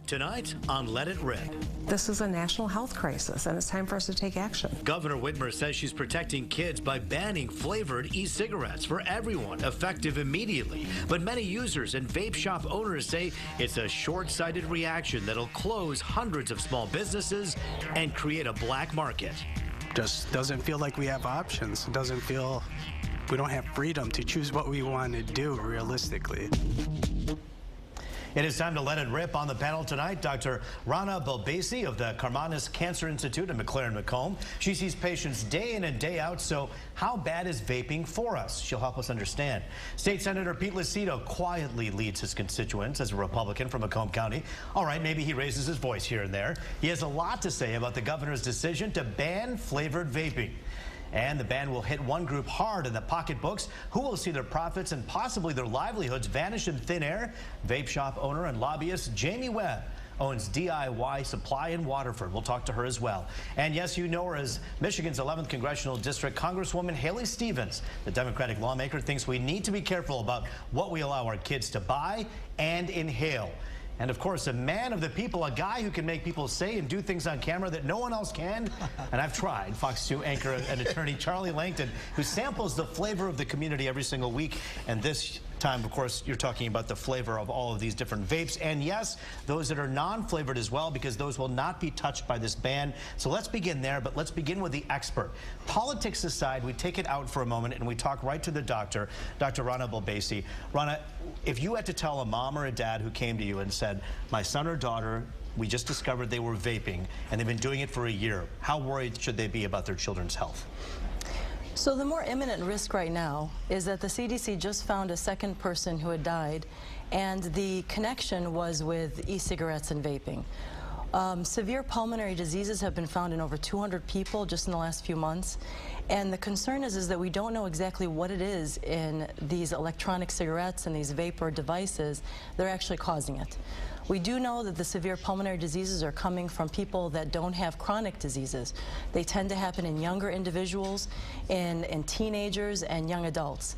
Tonight on Let It Rip. This is a national health crisis, and it's time for us to take action. Governor Whitmer says she's protecting kids by banning flavored e-cigarettes for everyone, effective immediately. But many users and vape shop owners say it's a short-sighted reaction that'll close hundreds of small businesses and create a black market. Just doesn't feel like we have options. It doesn't feel we don't have freedom to choose what we want to do realistically. It is time to let it rip. On the panel tonight, Dr. Rana Belbasi of the Karmanos Cancer Institute in McLaren-Macomb. She sees patients day in and day out, so how bad is vaping for us? She'll help us understand. State Senator Pete Lucido quietly leads his constituents as a Republican from Macomb County. All right, maybe he raises his voice here and there. He has a lot to say about the governor's decision to ban flavored vaping. And the ban will hit one group hard in the pocketbooks, who will see their profits and possibly their livelihoods vanish in thin air. Vape shop owner and lobbyist Jamie Webb owns DIY Supply in Waterford. We'll talk to her as well. And yes, you know her as Michigan's 11th Congressional District Congresswoman Haley Stevens. The Democratic lawmaker thinks we need to be careful about what we allow our kids to buy and inhale. And of course, a man of the people, a guy who can make people say and do things on camera that no one else can. And I've tried. Fox 2 anchor and attorney Charlie Langton, who samples the flavor of the community every single week. And this time, of course, you're talking about the flavor of all of these different vapes. And yes, those that are non-flavored as well, because those will not be touched by this ban. So let's begin there, but let's begin with the expert. Politics aside, we take it out for a moment and we talk right to the doctor, Dr. Rana Belbasi. Rana, if you had to tell a mom or a dad who came to you and said, my son or daughter, we just discovered they were vaping and they've been doing it for a year, how worried should they be about their children's health? So the more imminent risk right now is that the CDC just found a second person who had died, and the connection was with e-cigarettes and vaping. Severe pulmonary diseases have been found in over 200 people just in the last few months. And the concern is that we don't know exactly what it is in these electronic cigarettes and these vapor devices that are actually causing it. We do know that the severe pulmonary diseases are coming from people that don't have chronic diseases. They tend to happen in younger individuals, in teenagers and young adults.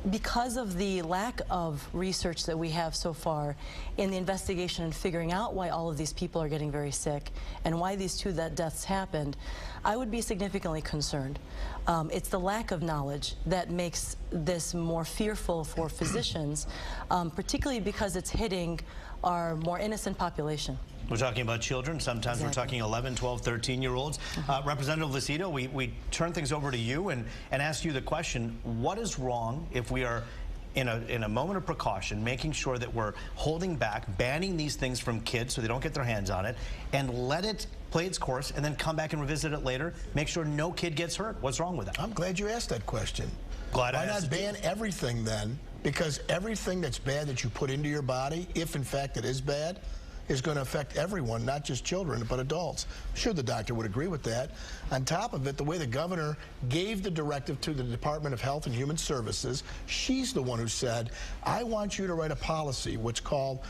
Because of the lack of research that we have so far in the investigation and figuring out why all of these people are getting very sick and why these two deaths happened, I would be significantly concerned. It's the lack of knowledge that makes this more fearful for physicians, particularly because it's hitting our more innocent population. We're talking about children. Sometimes We're talking 11, 12, 13-year-olds. Representative Lucido, we turn things over to you and ask you the question, what is wrong if we are in a moment of precaution, making sure that we're holding back, banning these things from kids so they don't get their hands on it, and let it play its course and then come back and revisit it later, make sure no kid gets hurt? What's wrong with that? I'm glad you asked that question. Why not ban everything then? Because everything that's bad that you put into your body, if in fact it is bad, is going to affect everyone, not just children, but adults. I'm sure the doctor would agree with that. On top of it, the way the governor gave the directive to the Department of Health and Human Services, she's the one who said, I want you to write a policy, what's called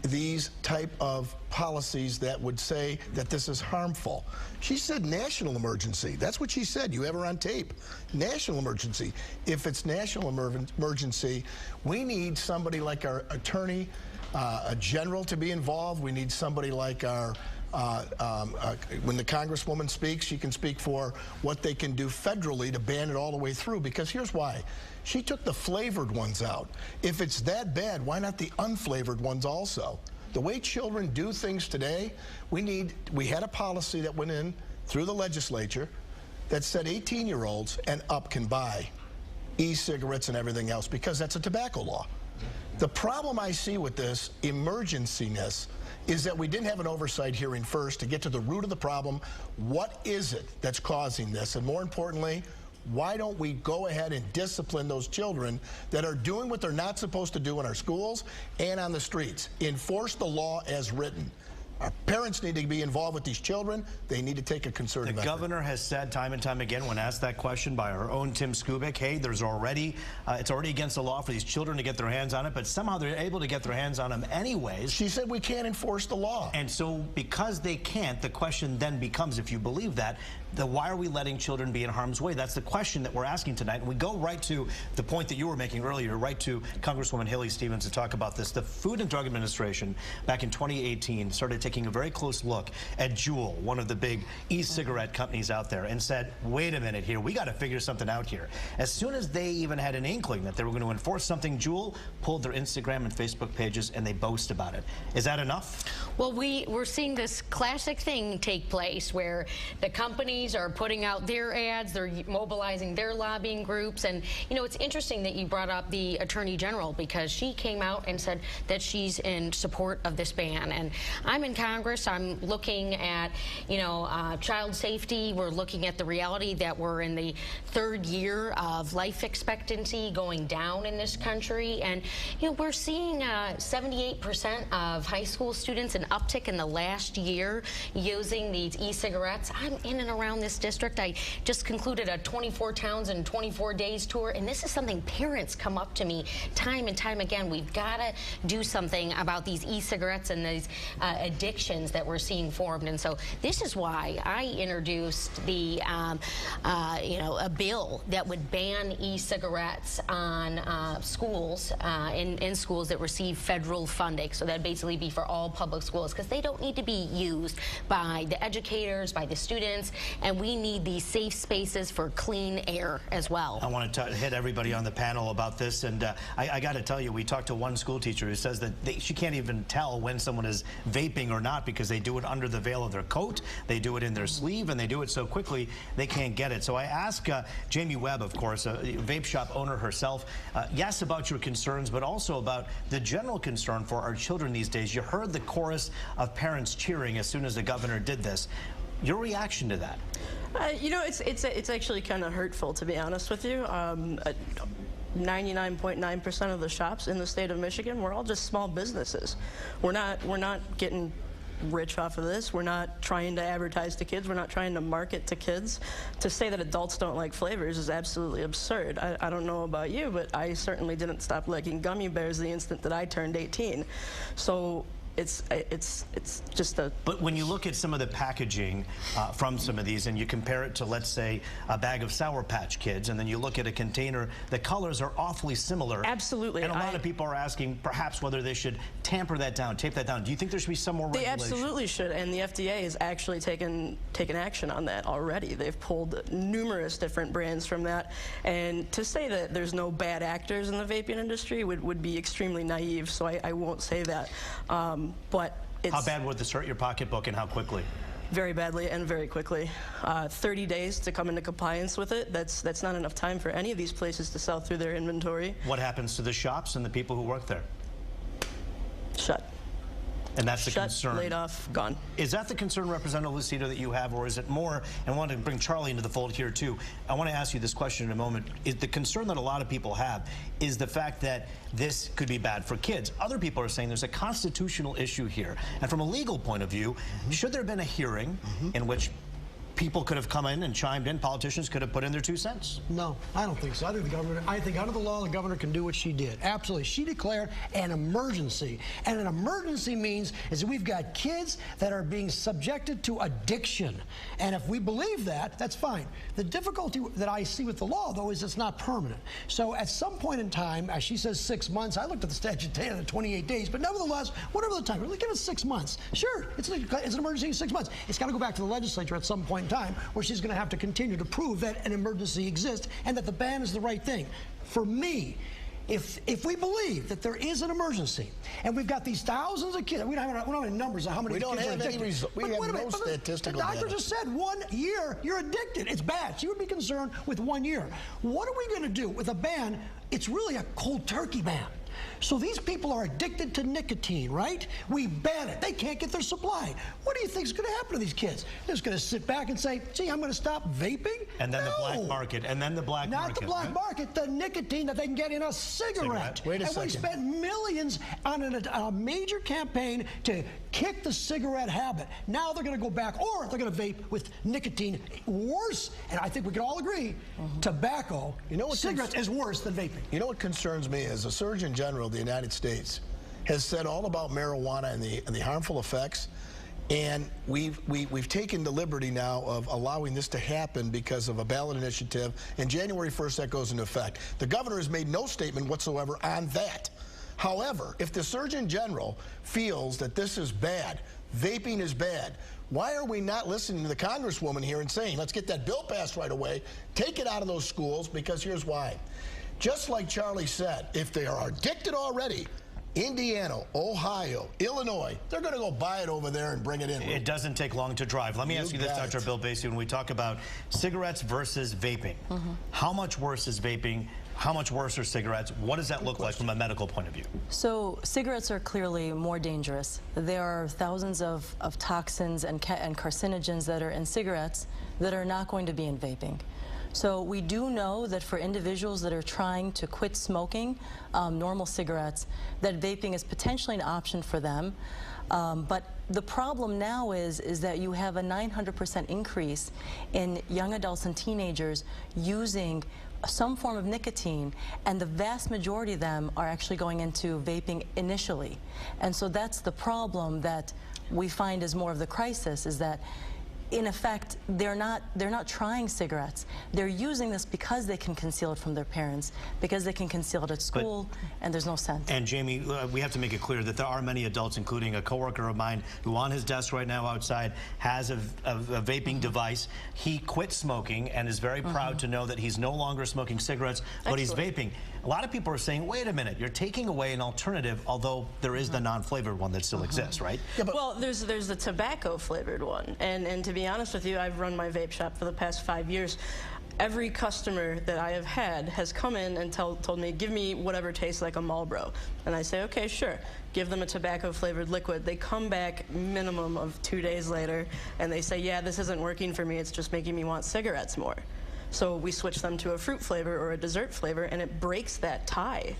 these type of policies that would say that this is harmful. She said national emergency. That's what she said. You have her on tape. National emergency. If it's national emergency, we need somebody like our attorney a general to be involved. We need somebody like our, when the Congresswoman speaks, she can speak for what they can do federally to ban it all the way through, because here's why. She took the flavored ones out. If it's that bad, why not the unflavored ones also? The way children do things today, we had a policy that went in through the legislature that said 18-year-olds and up can buy e-cigarettes and everything else because that's a tobacco law. The problem I see with this emergency-ness is that we didn't have an oversight hearing first to get to the root of the problem. What is it that's causing this? And more importantly, why don't we go ahead and discipline those children that are doing what they're not supposed to do in our schools and on the streets? Enforce the law as written. Our parents need to be involved with these children. They need to take a concerted effort. The governor has said time and time again, when asked that question by our own Tim Skubic, hey, it's already against the law for these children to get their hands on it, but somehow they're able to get their hands on them anyways. She said we can't enforce the law. And so because they can't, the question then becomes, if you believe that, why are we letting children be in harm's way? That's the question that we're asking tonight. And we go right to the point that you were making earlier, right to Congresswoman Haley Stevens to talk about this. The Food and Drug Administration back in 2018 started taking a very close look at Juul, one of the big e-cigarette companies out there, and said, wait a minute here, we got to figure something out here. As soon as they even had an inkling that they were going to enforce something, Juul pulled their Instagram and Facebook pages and they boast about it. Is that enough? Well, we're seeing this classic thing take place where the companies are putting out their ads, they're mobilizing their lobbying groups, and you know, it's interesting that you brought up the Attorney General, because she came out and said that she's in support of this ban. And I'm in Congress, I'm looking at, you know, child safety. We're looking at the reality that we're in the 3rd year of life expectancy going down in this country, and you know, we're seeing 78% of high school students, an uptick in the last year using these e-cigarettes. I'm in and around this district. I just concluded a 24 towns in 24 days tour, and this is something parents come up to me time and time again. We've got to do something about these e-cigarettes and these addictions that we're seeing formed. And so this is why I introduced the, you know, a bill that would ban e-cigarettes on schools, in schools that receive federal funding. So that'd basically be for all public schools, because they don't need to be used by the educators, by the students, and we need these safe spaces for clean air as well. I want to hit everybody on the panel about this, and I got to tell you, we talked to one school teacher who says that she can't even tell when someone is vaping or not, because they do it under the veil of their coat, they do it in their sleeve, and they do it so quickly they can't get it. So I asked Jamie Webb, of course, a vape shop owner herself, yes, about your concerns, but also about the general concern for our children these days. You heard the chorus of parents cheering as soon as the governor did this. Your reaction to that? You know, it's actually kind of hurtful, to be honest with you. 99.9% of the shops in the state of Michigan, we're all just small businesses. We're not getting rich off of this. We're not trying to advertise to kids. We're not trying to market to kids. To say that adults don't like flavors is absolutely absurd. I don't know about you, but I certainly didn't stop liking gummy bears the instant that I turned 18. So it's just a... But when you look at some of the packaging from some of these and you compare it to, let's say, a bag of Sour Patch Kids, and then you look at a container, the colors are awfully similar. Absolutely. And a lot of people are asking perhaps whether they should tamper that down, tape that down. Do you think there should be some more regulation? They absolutely should, and the FDA has actually taken action on that already. They've pulled numerous different brands from that, and to say that there's no bad actors in the vaping industry would be extremely naive, so I won't say that. But it's... How bad would this hurt your pocketbook, and how quickly? Very badly and very quickly. 30 days to come into compliance with it. That's not enough time for any of these places to sell through their inventory. What happens to the shops and the people who work there? Shut. And that's the concern. Laid off, gone. Is that the concern, Representative Lucido, that you have, or is it more, and I want to bring Charlie into the fold here too, I want to ask you this question in a moment, is the concern that a lot of people have is the fact that this could be bad for kids. Other people are saying there's a constitutional issue here. And from a legal point of view, should there have been a hearing in which people could have come in and chimed in, politicians could have put in their 2 cents? No, I don't think so. I think under the law, the governor can do what she did. Absolutely. She declared an emergency. And an emergency means is that we've got kids that are being subjected to addiction. And if we believe that, that's fine. The difficulty that I see with the law, though, is it's not permanent. So at some point in time, as she says 6 months, I looked at the statute today, 28 days, but nevertheless, whatever the time, really give it 6 months. Sure, it's an emergency in 6 months. It's got to go back to the legislature at some point in time, where she's going to have to continue to prove that an emergency exists and that the ban is the right thing. For me, if we believe that there is an emergency and we've got these thousands of kids, we don't have any numbers of how many kids are addicted. We have no statistical data. The doctor just said 1 year, you're addicted. It's bad. She would be concerned with 1 year. What are we going to do with a ban? It's really a cold turkey ban. So these people are addicted to nicotine, right? We ban it. They can't get their supply. What do you think is going to happen to these kids? They're just going to sit back and say, gee, I'm going to stop vaping? And then the black market, and then the black market. Not the black market, the nicotine that they can get in a cigarette. Wait a second. And we spent millions on a major campaign to kick the cigarette habit. Now they're going to go back, or they're going to vape with nicotine. Worse, and I think we can all agree, tobacco, cigarettes is worse than vaping. You know what concerns me is the Surgeon General of the United States has said all about marijuana and the harmful effects. And we've taken the liberty now of allowing this to happen because of a ballot initiative, and January 1st that goes into effect. The governor has made no statement whatsoever on that. However, if the Surgeon General feels that this is bad, vaping is bad, why are we not listening to the Congresswoman here and saying, let's get that bill passed right away, take it out of those schools, because here's why. Just like Charlie said, if they are addicted already, Indiana, Ohio, Illinois, they're going to go buy it over there and bring it in. It doesn't take long to drive. Let me ask you this, Dr. Bill Basie, when we talk about cigarettes versus vaping, how much worse is vaping? How much worse are cigarettes? What does that look like from a medical point of view? So cigarettes are clearly more dangerous. There are thousands of toxins and carcinogens that are in cigarettes that are not going to be in vaping. So we do know that for individuals that are trying to quit smoking normal cigarettes, that vaping is potentially an option for them. But the problem now is that you have a 900% increase in young adults and teenagers using some form of nicotine, and the vast majority of them are actually going into vaping initially. And so that's the problem that we find is more of the crisis, is that in effect, they're not trying cigarettes. They're using this because they can conceal it from their parents, because they can conceal it at school, and there's no sense. And Jamie, we have to make it clear that there are many adults, including a coworker of mine, who on his desk right now outside has a vaping device. He quit smoking and is very proud to know that he's no longer smoking cigarettes, but he's vaping. A lot of people are saying, wait a minute, you're taking away an alternative, although there is the non-flavored one that still exists, right? Yeah, well, there's the tobacco flavored one, and to be honest with you, I've run my vape shop for the past 5 years. Every customer that I have had has come in and told me, give me whatever tastes like a Marlboro. And I say, okay, sure. Give them a tobacco flavored liquid. They come back minimum of 2 days later and they say, yeah, this isn't working for me, it's just making me want cigarettes more. So we switch them to a fruit flavor or a dessert flavor, and it breaks that tie.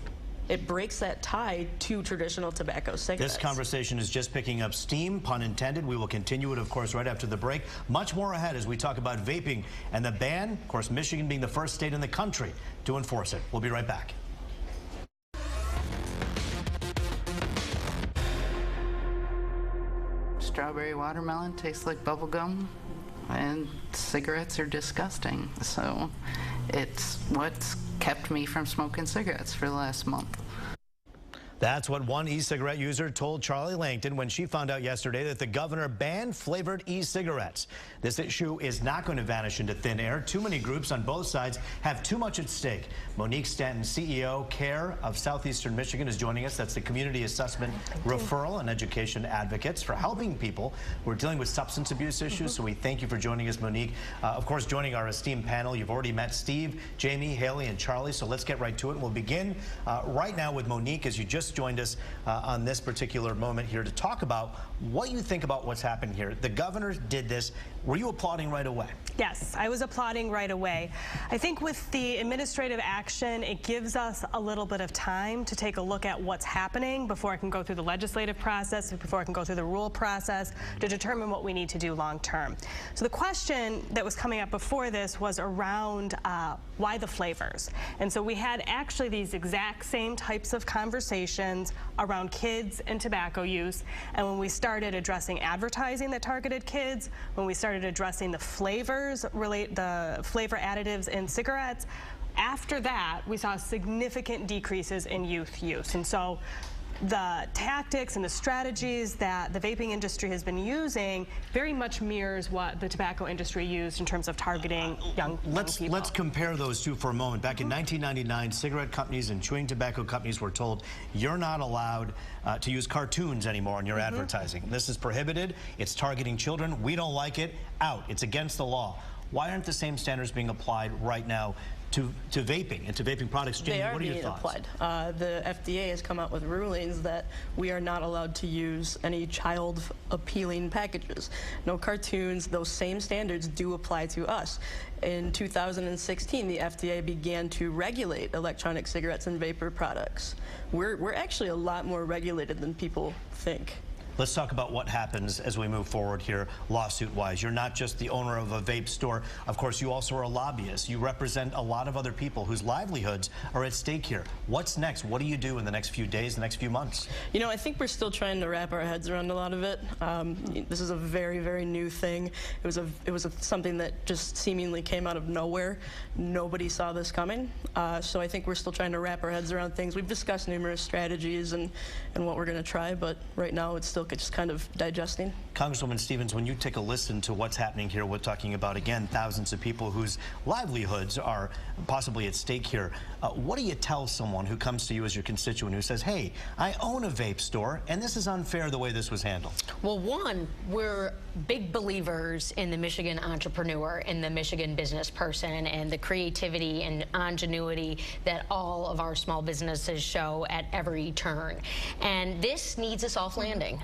It breaks that tie to traditional tobacco cigarettes. This conversation is just picking up steam, pun intended. We will continue it, of course, right after the break. Much more ahead as we talk about vaping and the ban, of course, Michigan being the first state in the country to enforce it. We'll be right back. Strawberry watermelon tastes like bubble gum, and cigarettes are disgusting. So it's what's kept me from smoking cigarettes for the last month. That's what one e-cigarette user told Charlie Langton when she found out yesterday that the governor banned flavored e-cigarettes. This issue is not going to vanish into thin air. Too many groups on both sides have too much at stake. Monique Stanton, CEO, CARE of Southeastern Michigan, is joining us. That's the Community Assessment Referral and Education Advocates for helping people who are dealing with substance abuse issues. So we thank you for joining us, Monique. Of course, joining our esteemed panel, you've already met Steve, Jamie, Haley, and Charlie. So let's get right to it. We'll begin right now with Monique, as you just joined us on this particular moment here to talk about what you think about what's happened here. The governor did this. Were you applauding right away? Yes, I was applauding right away. I think with the administrative action, it gives us a little bit of time to take a look at what's happening before I can go through the legislative process, before I can go through the rule process to determine what we need to do long term. So the question that was coming up before this was around why the flavors. And so we had actually these exact same types of conversations around kids and tobacco use. And when we started addressing advertising that targeted kids, when we started addressing the flavors, the flavor additives in cigarettes, after that, we saw significant decreases in youth use. And so the tactics and the strategies that the vaping industry has been using very much mirrors what the tobacco industry used in terms of targeting young people. Let's compare those two for a moment. Back in 1999, cigarette companies and chewing tobacco companies were told you're not allowed to use cartoons anymore in your advertising. This is prohibited. It's targeting children. We don't like it. Out. It's against the law. Why aren't the same standards being applied right now to vaping and to vaping products? Jamie, what are your thoughts? They are being applied. The FDA has come out with rulings that we are not allowed to use any child-appealing packages. No cartoons. Those same standards do apply to us. In 2016, the FDA began to regulate electronic cigarettes and vapor products. We're actually a lot more regulated than people think. Let's talk about what happens as we move forward here, lawsuit-wise. You're not just the owner of a vape store. Of course, you also are a lobbyist. You represent a lot of other people whose livelihoods are at stake here. What's next? What do you do in the next few days, the next few months? You know, I think we're still trying to wrap our heads around a lot of it. This is a very, very new thing. It was something that just seemingly came out of nowhere. Nobody saw this coming. So I think we're still trying to wrap our heads around things. We've discussed numerous strategies and what we're going to try, but right now it's still just kind of digesting. Congresswoman Stevens, when you take a listen to what's happening here, we're talking about, again, thousands of people whose livelihoods are possibly at stake here. What do you tell someone who comes to you as your constituent who says, hey, I own a vape store, and this is unfair the way this was handled? Well, one, we're big believers in the Michigan entrepreneur, in the Michigan business person, and the creativity and ingenuity that all of our small businesses show at every turn. And this needs a soft landing.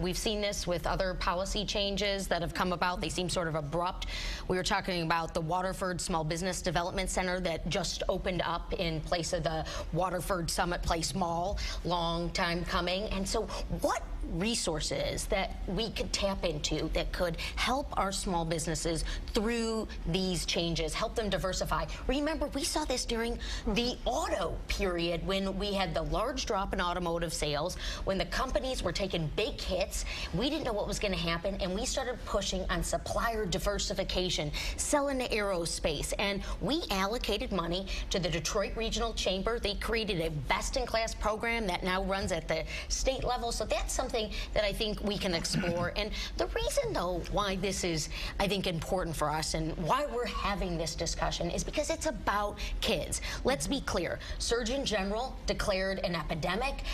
We've seen this with other policy changes that have come about. They seem sort of abrupt. We were talking about the Waterford Small Business Development Center that just opened up in place of the Waterford Summit Place Mall. Long time coming. And so what resources that we could tap into that could help our small businesses through these changes, help them diversify? Remember, we saw this during the auto period when we had the large drop in automotive sales, when the companies were taking big hits. We didn't know what was going to happen, and we started pushing on supplier diversification, selling to aerospace, and we allocated money to the Detroit Regional Chamber. They created a best-in-class program that now runs at the state level. So that's something that I think we can explore. And the reason, though, why this is, I think, important for us and why we're having this discussion is because it's about kids. Let's be clear. Surgeon General declared an epidemic,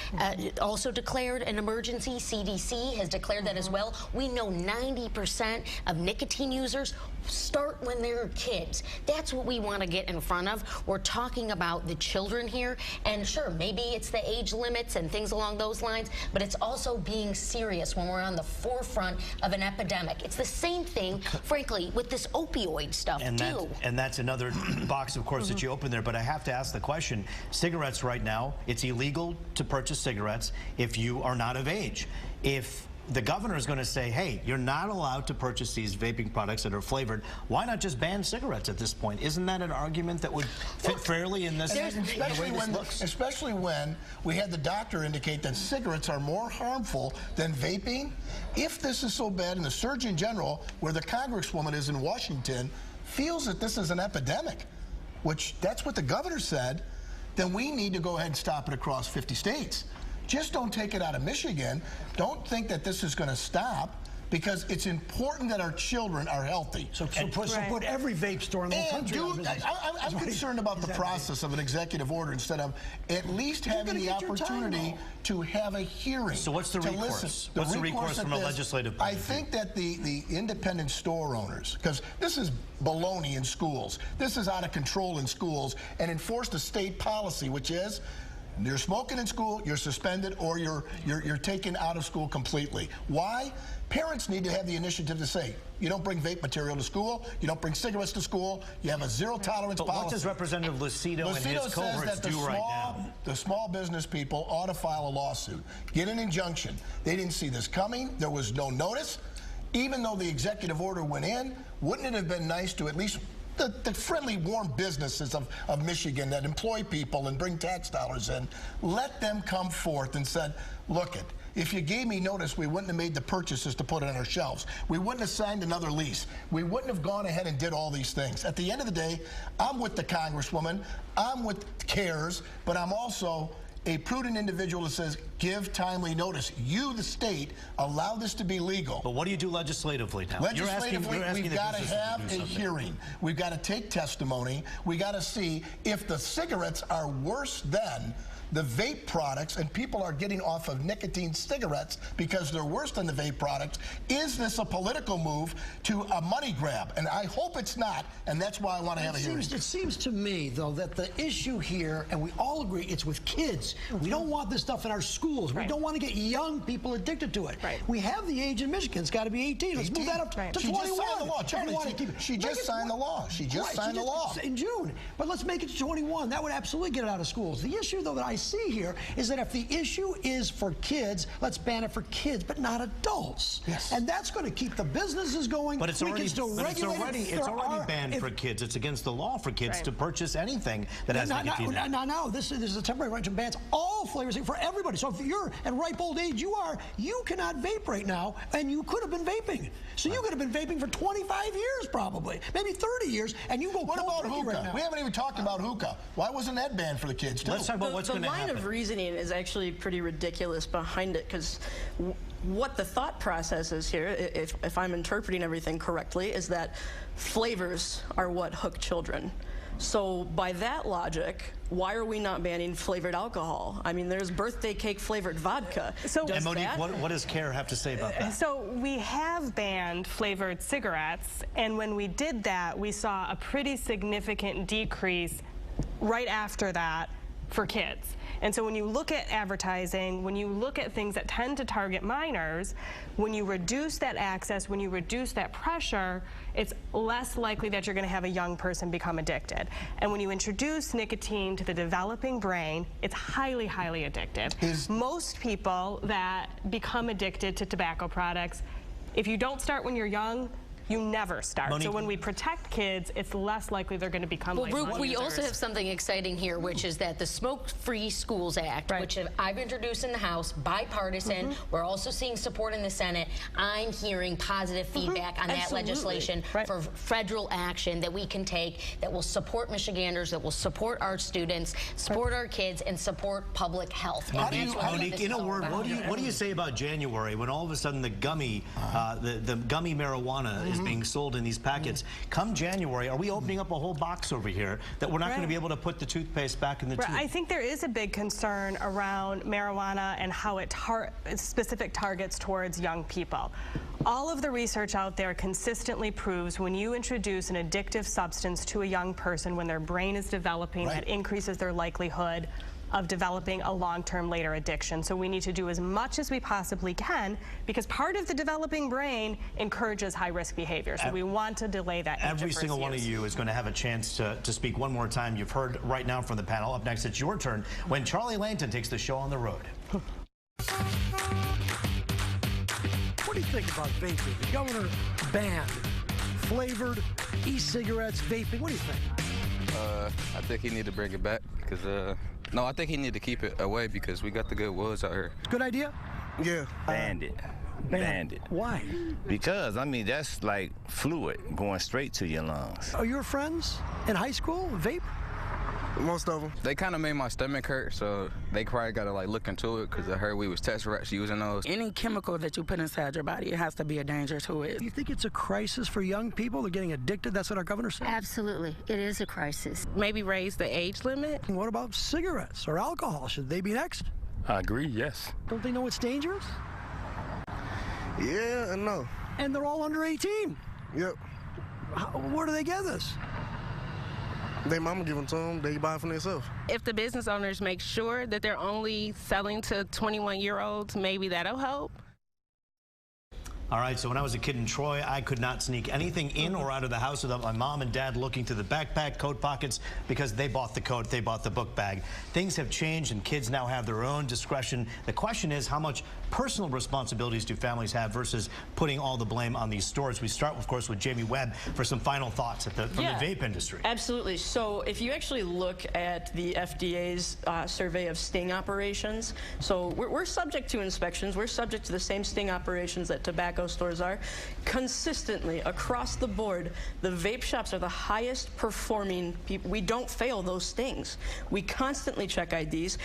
also declared an emergency. CDC has declared that as well. We know 90% of nicotine users start when they're kids. That's what we want to get in front of. We're talking about the children here, and sure, maybe it's the age limits and things along those lines, but it's also being serious when we're on the forefront of an epidemic. It's the same thing, frankly, with this opioid stuff, too. And that's another box, of course, that you open there, but I have to ask the question, cigarettes right now, it's illegal to purchase cigarettes if you are not of age. If the governor is going to say, hey, you're not allowed to purchase these vaping products that are flavored, why not just ban cigarettes at this point? Isn't that an argument that would fit fairly in this? Especially when we had the doctor indicate that cigarettes are more harmful than vaping. If this is so bad, and the Surgeon General, where the Congresswoman is in Washington, feels that this is an epidemic, which that's what the governor said, then we need to go ahead and stop it across 50 states. Just don't take it out of Michigan. Don't think that this is going to stop, because it's important that our children are healthy. So put every vape store in the whole country on business. I'm concerned about the process of an executive order instead of at least having the opportunity to have a hearing. So what's the recourse? What's the recourse from a legislative point of view? I think that the independent store owners, because this is baloney in schools. This is out of control in schools, and enforce the state policy, which is, you're smoking in school, you're suspended, or you're taken out of school completely. Why? Parents need to have the initiative to say, you don't bring vape material to school, you don't bring cigarettes to school, you have a zero-tolerance policy. What does Representative Lucido and his cohorts do right now? The small business people ought to file a lawsuit, get an injunction. They didn't see this coming. There was no notice. Even though the executive order went in, wouldn't it have been nice to at least the friendly, warm businesses of Michigan that employ people and bring tax dollars in, let them come forth and said, look it, if you gave me notice, we wouldn't have made the purchases to put it on our shelves. We wouldn't have signed another lease. We wouldn't have gone ahead and did all these things. At the end of the day, I'm with the Congresswoman, I'm with CARES, but I'm also a prudent individual that says, give timely notice. You, the state, allow this to be legal. But what do you do legislatively now? Legislatively, we've got to have a hearing. We've got to take testimony. We got to see if the cigarettes are worse than the vape products, and people are getting off of nicotine cigarettes because they're worse than the vape products. Is this a political move to a money grab? And I hope it's not, and that's why I want to have a hearing. It seems to me, though, that the issue here, and we all agree, it's with kids. We don't want this stuff in our schools. We don't want to get young people addicted to it. We have the age in Michigan. It's got to be 18. Let's move that up to 21. She just signed the law. She just signed the law. She just signed the law. In June. But let's make it to 21. That would absolutely get it out of schools. The issue, though, that I see here is that if the issue is for kids, let's ban it for kids, but not adults. Yes. And that's going to keep the businesses going. But it's already banned for kids. It's against the law for kids to purchase anything that has nicotine. No, this is a temporary right to ban all flavors for everybody. So if you're at ripe old age, you cannot vape right now, and you could have been vaping. So you could have been vaping for 25 years probably, maybe 30 years, and you go. What about hookah? Right now. We haven't even talked about hookah. Why wasn't that banned for the kids too? Let's talk about what's going to happen. The line of reasoning is actually pretty ridiculous behind it, because what the thought process is here, if I'm interpreting everything correctly, is that flavors are what hook children. So by that logic, why are we not banning flavored alcohol? I mean, there's birthday cake flavored vodka. So, and Monique, what does CARE have to say about that? So we have banned flavored cigarettes, and when we did that, we saw a pretty significant decrease right after that for kids. And so when you look at advertising, when you look at things that tend to target minors, when you reduce that access, when you reduce that pressure, it's less likely that you're going to have a young person become addicted. And when you introduce nicotine to the developing brain, it's highly, highly addictive. Most people that become addicted to tobacco products, if you don't start when you're young, you never start. Monique. So when we protect kids, it's less likely they're going to become lifelong users. We also have something exciting here, which is that the Smoke-Free Schools Act, which I've introduced in the House, bipartisan. We're also seeing support in the Senate. I'm hearing positive feedback on that legislation for federal action that we can take that will support Michiganders, that will support our students, support our kids, and support public health. Monique, in a word, what do you say about January when all of a sudden the gummy, the gummy marijuana is being sold in these packets? Come January, are we opening up a whole box over here that we're not going to be able to put the toothpaste back in the tube? I think there is a big concern around marijuana and how it specific targets towards young people. All of the research out there consistently proves when you introduce an addictive substance to a young person when their brain is developing, that increases their likelihood of developing a long-term later addiction. So we need to do as much as we possibly can, because part of the developing brain encourages high-risk behavior. So we want to delay that. Every single one of you is going to have a chance to speak one more time. You've heard right now from the panel. Up next, it's your turn when Charlie Langton takes the show on the road. What do you think about vaping? The governor banned flavored e-cigarettes, vaping. What do you think? I think he need to bring it back because, no, I think he need to keep it away because we got the good woods out here. Good idea? Yeah. Banned it. Banned it. Why? Because, I mean, that's like fluid going straight to your lungs. Are your friends in high school vape? Most of them. They kind of made my stomach hurt, so they probably got to like look into it because I heard we was test rats using those. Any chemical that you put inside your body, it has to be a danger to it. Do you think it's a crisis for young people? They're getting addicted? That's what our governor said? Absolutely. It is a crisis. Maybe raise the age limit. And what about cigarettes or alcohol? Should they be next? I agree, yes. Don't they know it's dangerous? Yeah and no. And they're all under 18? Yep. Where do they get this? Their mama give them to them, they buy it for themselves. If the business owners make sure that they're only selling to 21-year-olds, maybe that'll help. All right, so when I was a kid in Troy, I could not sneak anything in or out of the house without my mom and dad looking to the backpack, coat pockets, because they bought the coat, they bought the book bag. Things have changed, and kids now have their own discretion. The question is, how much personal responsibilities do families have versus putting all the blame on these stores? We start, of course, with Jamie Webb for some final thoughts from the vape industry. Absolutely. So if you actually look at the FDA's survey of sting operations, so we're subject to inspections. We're subject to the same sting operations that tobacco stores are. Consistently, across the board, the vape shops are the highest performing people. We don't fail those stings. We constantly check IDs.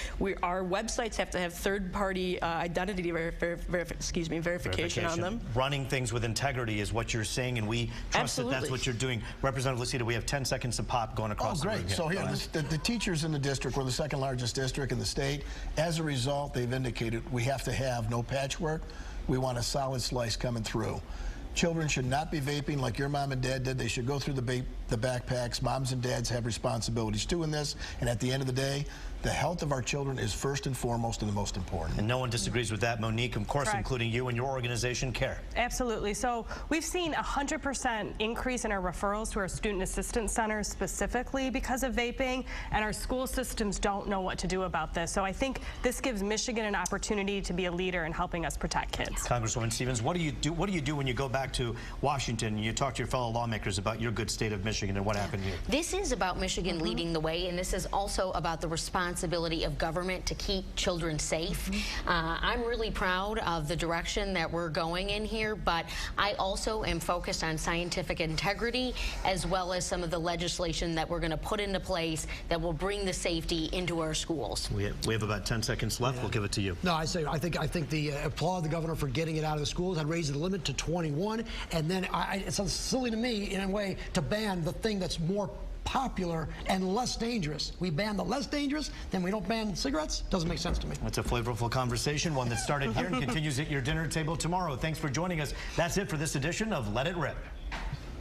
Our websites have to have third-party identity verification on them. Running things with integrity is what you're saying, and we trust that that's what you're doing. Representative Lucida, we have 10 seconds to pop going across the room. Great. So here, the teachers in the district, we're the second largest district in the state. As a result, they've indicated we have to have no patchwork. We want a solid slice coming through. Children should not be vaping like your mom and dad did. They should go through the backpacks. Moms and dads have responsibilities too in this. And at the end of the day, The health of our children is first and foremost and the most important. And no one disagrees with that, Monique, of course, Correct. including you and your organization, CARE. Absolutely. So we've seen a 100% increase in our referrals to our student assistance centers specifically because of vaping, and our school systems don't know what to do about this. So I think this gives Michigan an opportunity to be a leader in helping us protect kids. Congresswoman Stevens, what do you do when you go back to Washington and you talk to your fellow lawmakers about your good state of Michigan and what happened here? This is about Michigan leading the way, and this is also about the responsibility of government to keep children safe. I'm really proud of the direction that we're going in here, but I also am focused on scientific integrity as well as some of the legislation that we're going to put into place that will bring the safety into our schools. We have about 10 seconds left. We'll give it to you. No, I think the applaud the governor for getting it out of the schools. I'd raise the limit to 21, and then it sounds silly to me in a way to ban the thing that's more popular and less dangerous. We ban the less dangerous, then we don't ban cigarettes. Doesn't make sense to me. It's a flavorful conversation, one that started here and continues at your dinner table tomorrow. Thanks for joining us. That's it for this edition of Let It Rip.